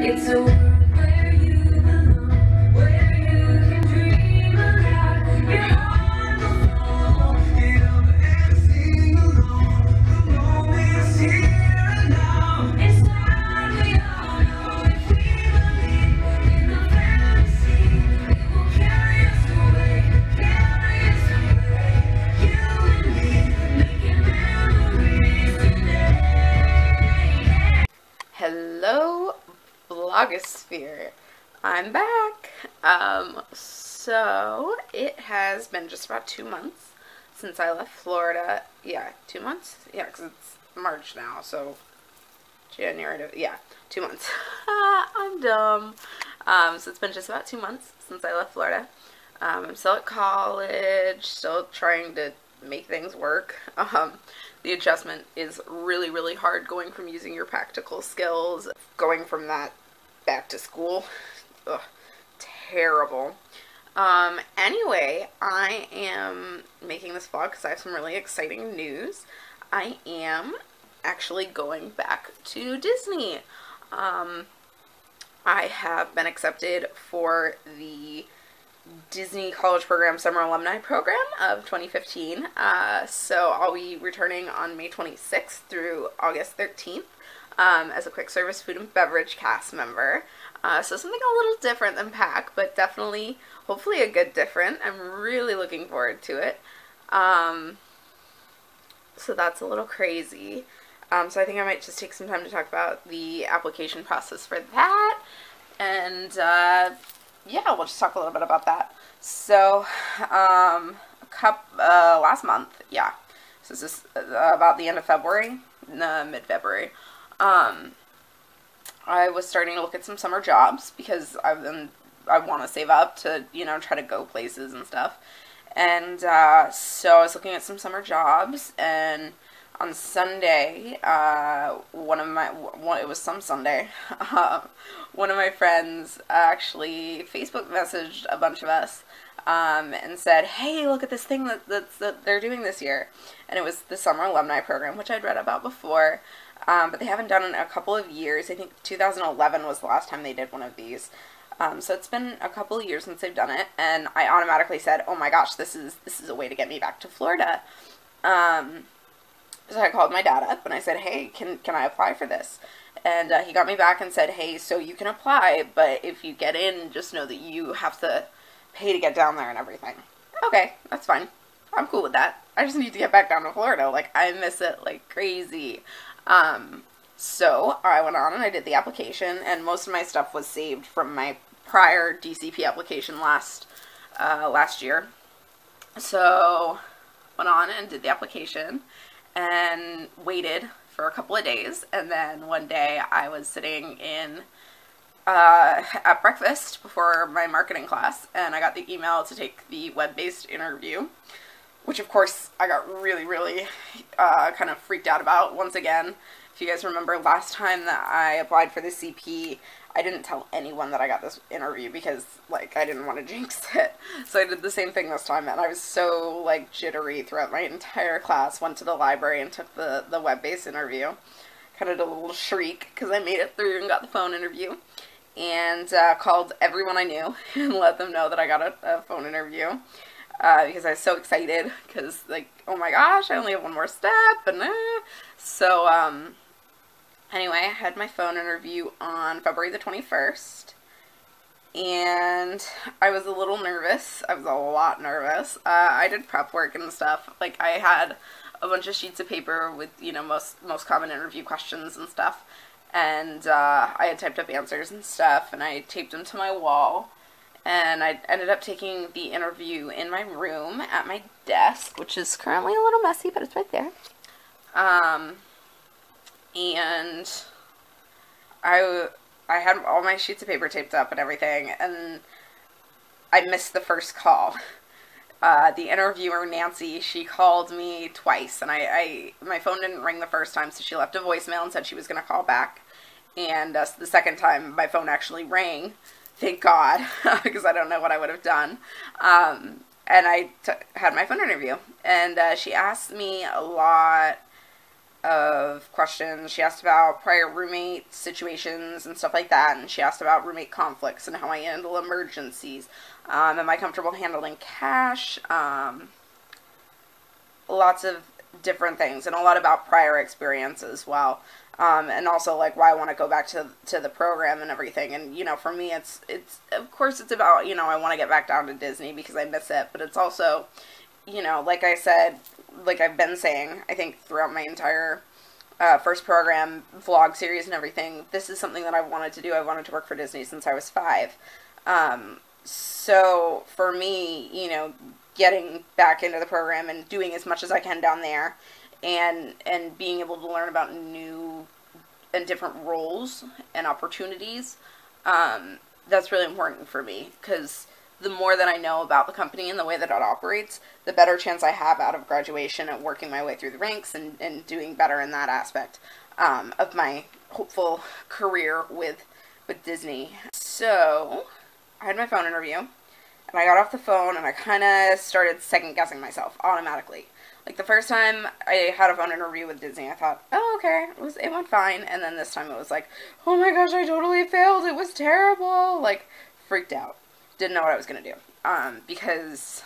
It's a world where you belong, where you can dream aloud. Your heart will follow. Get up and sing along. The moment's here and now. Inside we all know if we believe in the fantasy, it will carry us away, carry us away. You and me making memories today. Hello, Blogosphere. I'm back. So it has been just about 2 months since I left Florida. Yeah, 2 months? Yeah, because it's March now, so January to, yeah, 2 months. I'm dumb. So it's been just about 2 months since I left Florida. I'm still at college, still trying to make things work. The adjustment is really, really hard going from using your practical skills, going from that back to school. Ugh, terrible. Anyway, I am making this vlog because I have some really exciting news. I am actually going back to Disney. I have been accepted for the Disney College Program Summer Alumni Program of 2015. So I'll be returning on May 26th through August 13th as a quick service food and beverage cast member. So something a little different than PAC, but definitely, hopefully a good different. I'm really looking forward to it. So that's a little crazy. So I think I might just take some time to talk about the application process for that. And yeah, we'll just talk a little bit about that. So, last month, yeah, so this is about the end of February, mid-February, I was starting to look at some summer jobs because I want to save up to, you know, try to go places and stuff. And so I was looking at some summer jobs, and on Sunday, it was some Sunday, one of my friends actually Facebook messaged a bunch of us and said, hey, look at this thing that they're doing this year. And it was the Summer Alumni Program, which I'd read about before, but they haven't done it in a couple of years. I think 2011 was the last time they did one of these. So it's been a couple of years since they've done it, and I automatically said, oh my gosh, this is a way to get me back to Florida. So I called my dad up and I said, hey, can I apply for this? And he got me back and said, hey, so you can apply, but if you get in, just know that you have to pay to get down there and everything. Okay, that's fine. I'm cool with that. I just need to get back down to Florida. Like, I miss it like crazy. So I went on and I did the application, and most of my stuff was saved from my prior DCP application last year. So went on and did the application and waited for a couple of days, and then one day I was sitting in at breakfast before my marketing class, and I got the email to take the web-based interview, which of course I got really, really kind of freaked out about. Once again, if you guys remember last time that I applied for the CP, I didn't tell anyone that I got this interview because, like, I didn't want to jinx it. So I did the same thing this time, and I was so, like, jittery throughout my entire class. Went to the library and took the web-based interview. Kind of did a little shriek because I made it through and got the phone interview. And called everyone I knew and let them know that I got a phone interview. Because I was so excited because, like, oh my gosh, I only have one more step. And so, anyway, I had my phone interview on February the 21st, and I was a little nervous. I was a lot nervous. I did prep work and stuff. Like, I had a bunch of sheets of paper with, you know, most common interview questions and stuff, and I had typed up answers and stuff, and I taped them to my wall, and I ended up taking the interview in my room at my desk, which is currently a little messy, but it's right there. And I had all my sheets of paper taped up and everything, and I missed the first call. The interviewer, Nancy, she called me twice, and my phone didn't ring the first time, so she left a voicemail and said she was going to call back. And the second time, my phone actually rang, thank God, because I don't know what I would have done. And I had my phone interview, and she asked me a lot of questions. She asked about prior roommate situations and stuff like that, and she asked about roommate conflicts and how I handle emergencies. Am I comfortable handling cash? Lots of different things, and a lot about prior experience as well. And also like why I want to go back to the program and everything. And you know, for me, it's of course it's about, you know, I want to get back down to Disney because I miss it, but it's also, you know, like I said, like I've been saying, I think throughout my entire first program vlog series and everything, this is something that I wanted to do. I wanted to work for Disney since I was 5. So for me, you know, getting back into the program and doing as much as I can down there, and being able to learn about new and different roles and opportunities, that's really important for me, because the more that I know about the company and the way that it operates, the better chance I have out of graduation and working my way through the ranks and doing better in that aspect of my hopeful career with Disney. So I had my phone interview, and I got off the phone, and I kind of started second-guessing myself automatically. Like, the first time I had a phone interview with Disney, I thought, oh, okay, it went fine. And then this time it was like, oh my gosh, I totally failed. It was terrible. Like, freaked out. Didn't know what I was going to do. Because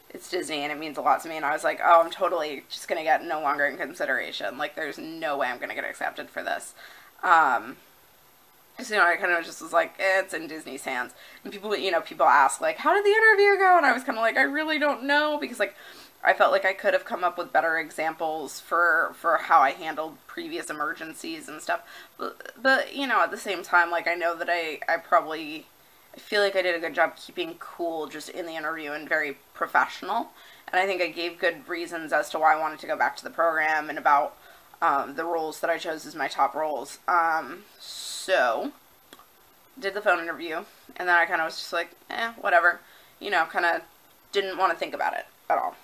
it's Disney, and it means a lot to me. And I was like, oh, I'm totally just going to get no longer in consideration. Like, there's no way I'm going to get accepted for this. So, you know, I kind of just was like, it's in Disney's hands. And people, you know, people ask, like, how did the interview go? And I was kind of like, I really don't know, because, like, I felt like I could have come up with better examples for how I handled previous emergencies and stuff. But you know, at the same time, like, I know that I feel like I did a good job keeping cool just in the interview and very professional. And I think I gave good reasons as to why I wanted to go back to the program and about the roles that I chose as my top roles. So, did the phone interview, and then I kind of was just like, whatever. You know, kind of didn't want to think about it at all.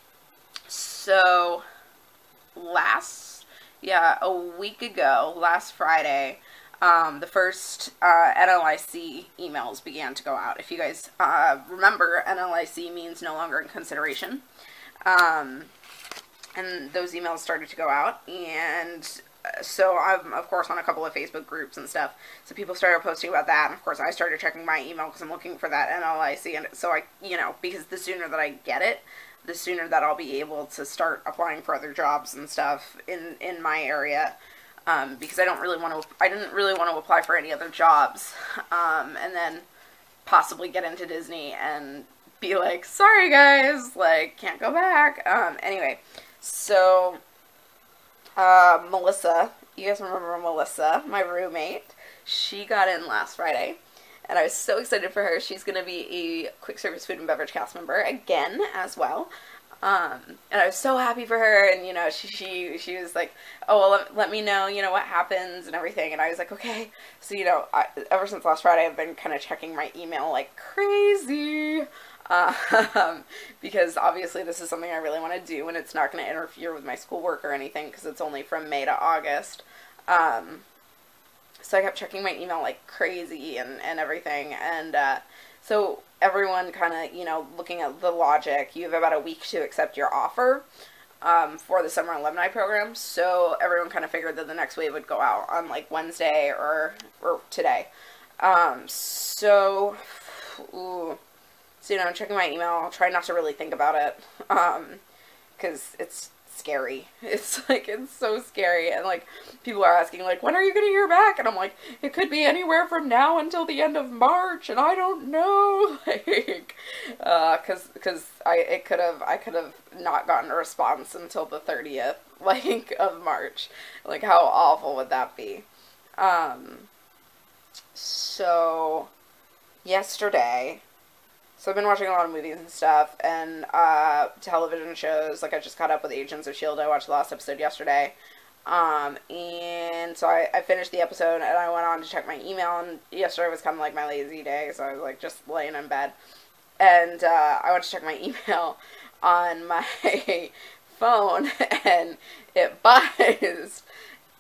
So, a week ago, last Friday, the first NLIC emails began to go out. If you guys remember, NLIC means no longer in consideration. And those emails started to go out, and so I'm, of course, on a couple of Facebook groups and stuff, so people started posting about that, and of course I started checking my email because I'm looking for that NLIC, and so I, you know, because the sooner that I get it, the sooner that I'll be able to start applying for other jobs and stuff in my area, because I didn't really want to apply for any other jobs, and then possibly get into Disney and be like, sorry guys, like, can't go back. Anyway, so, Melissa, you guys remember Melissa, my roommate, she got in last Friday, and I was so excited for her. She's going to be a quick service food and beverage cast member again as well. And I was so happy for her, and, you know, she was like, oh, well, let me know, you know, what happens and everything. And I was like, okay. So, you know, ever since last Friday, I've been kind of checking my email like crazy. Because obviously this is something I really want to do, and it's not going to interfere with my schoolwork or anything, because it's only from May to August. So I kept checking my email like crazy and everything, and so everyone kind of, you know, looking at the logic, you have about a week to accept your offer for the summer alumni program, so everyone kind of figured that the next wave would go out on like Wednesday or today. So you know, I'm checking my email. I'll try not to really think about it, because it's scary. It's like, it's so scary, and like, people are asking like, when are you gonna hear back? And I'm like, it could be anywhere from now until the end of March, and I don't know, like, because I could have not gotten a response until the 30th, like, of March. Like, how awful would that be? So, yesterday, so I've been watching a lot of movies and stuff, and television shows. Like, I just caught up with Agents of S.H.I.E.L.D. I watched the last episode yesterday. And so I finished the episode, and I went on to check my email, and yesterday was kind of like my lazy day, so I was like just laying in bed. And I went to check my email on my phone, and it buzzed.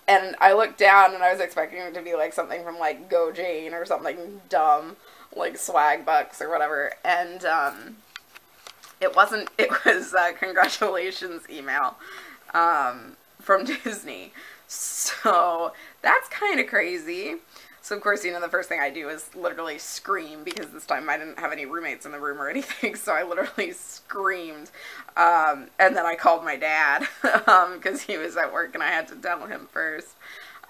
And I looked down, and I was expecting it to be like something from like Go Jane or something dumb, like Swag Bucks or whatever, and it wasn't. It was a congratulations email from Disney. So that's kind of crazy. So of course, the first thing I do is literally scream, because this time I didn't have any roommates in the room or anything, so I literally screamed. And then I called my dad, because he was at work and I had to tell him first.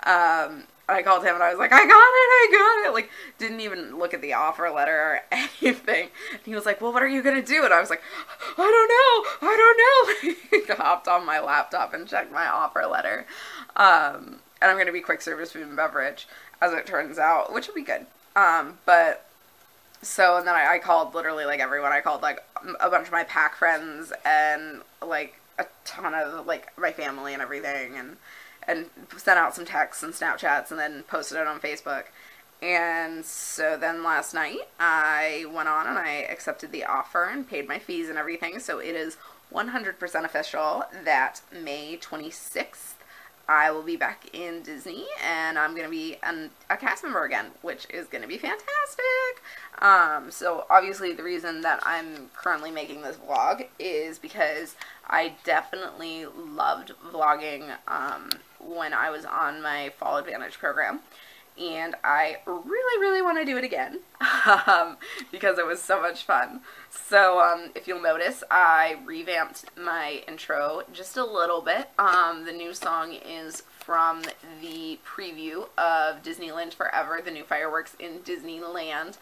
I called him and I was like, I got it, like, didn't even look at the offer letter or anything. And he was like, well, what are you gonna do? And I was like, I don't know. Hopped on my laptop and checked my offer letter. And I'm gonna be quick service food and beverage, as it turns out, which will be good. But, so, and then I called literally, like, everyone. I called, like, a bunch of my pack friends and, like, a ton of, like, my family and everything, and sent out some texts and Snapchats, and then posted it on Facebook. And so then last night, I went on and I accepted the offer and paid my fees and everything, so it is 100% official that May 26th, I will be back in Disney, and I'm going to be a cast member again, which is going to be fantastic. So obviously the reason that I'm currently making this vlog is because I definitely loved vlogging when I was on my Fall Advantage program, and I really want to do it again because it was so much fun. So if you'll notice, I revamped my intro just a little bit. The new song is from the preview of Disneyland Forever, the new fireworks in Disneyland.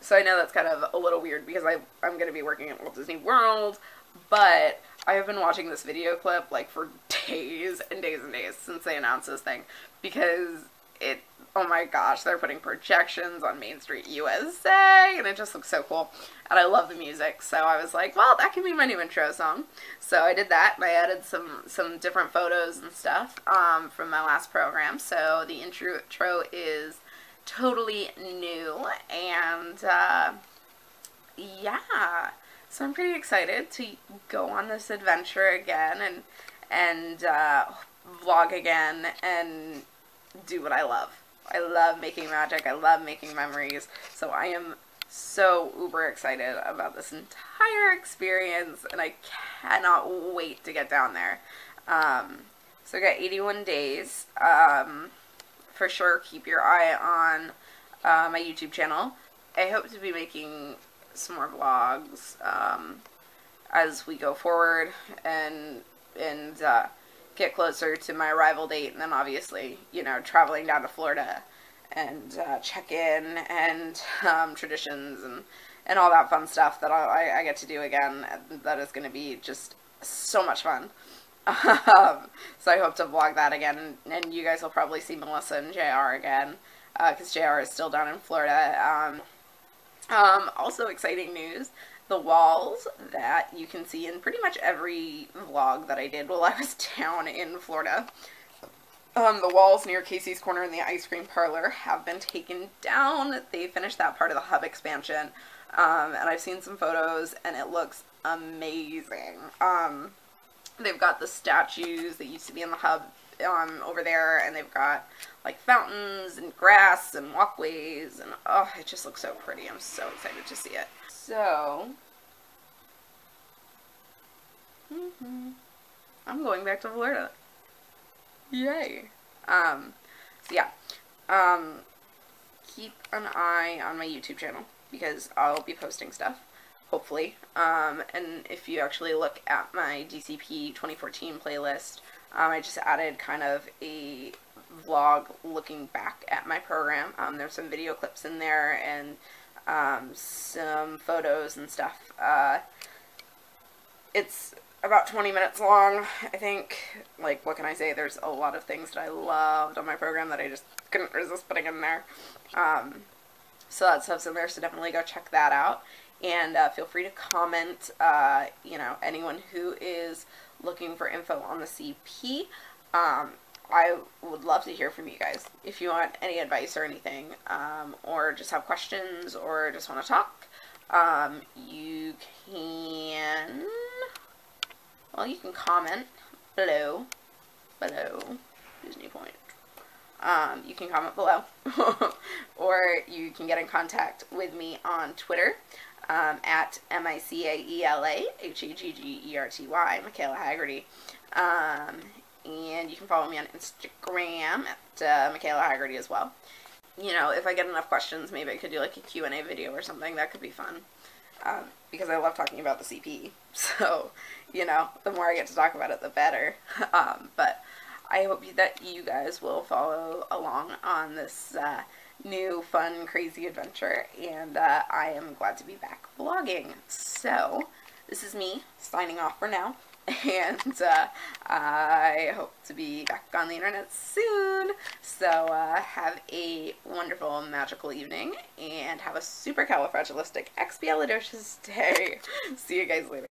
So I know that's kind of a little weird because I'm going to be working at Walt Disney World, but I have been watching this video clip like for days and days and days since they announced this thing, because oh my gosh, they're putting projections on Main Street USA, and it just looks so cool, and I love the music, so I was like, well, that can be my new intro song. So I did that, and I added some different photos and stuff from my last program, so the intro is totally new, and yeah, so I'm pretty excited to go on this adventure again, and vlog again, and do what I love. I love making magic. I love making memories. So I am so uber excited about this entire experience, and I cannot wait to get down there. So I got 81 days. For sure, keep your eye on my YouTube channel. I hope to be making some more vlogs as we go forward, and get closer to my arrival date, and then obviously, traveling down to Florida and check in, and traditions and all that fun stuff that I get to do again. That is going to be just so much fun. So I hope to vlog that again, and you guys will probably see Melissa and JR again, because JR is still down in Florida. Also exciting news. The walls that you can see in pretty much every vlog that I did while I was down in Florida, the walls near Casey's Corner and the ice cream parlor have been taken down. They finished that part of the hub expansion, and I've seen some photos, and it looks amazing. They've got the statues that used to be in the hub over there, and they've got like fountains and grass and walkways, and oh, it just looks so pretty. I'm so excited to see it. So, I'm going back to Florida. Yay. So yeah, keep an eye on my YouTube channel, because I'll be posting stuff, hopefully. And if you actually look at my DCP 2014 playlist, I just added kind of a vlog looking back at my program. There's some video clips in there, and some photos and stuff. It's about 20 minutes long, I think. Like, what can I say? There's a lot of things that I loved on my program that I just couldn't resist putting in there. So that stuff's in there, so definitely go check that out. And feel free to comment, anyone who is looking for info on the CP. I would love to hear from you guys. If you want any advice or anything, or just have questions, or just want to talk, you can comment below, Disney Point. You can comment below, or you can get in contact with me on Twitter, at MICAELA HAGGERTY, Michaela Haggerty. and you can follow me on Instagram at Michaela Haggerty as well. You know, if I get enough questions, maybe I could do like a Q&A video or something. That could be fun. Because I love talking about the CP. So, you know, the more I get to talk about it, the better. But I hope that you guys will follow along on this new, fun, crazy adventure. And I am glad to be back vlogging. So, this is me signing off for now. And I hope to be back on the internet soon. So have a wonderful, magical evening, and have a supercalifragilistic expialidocious day. See you guys later.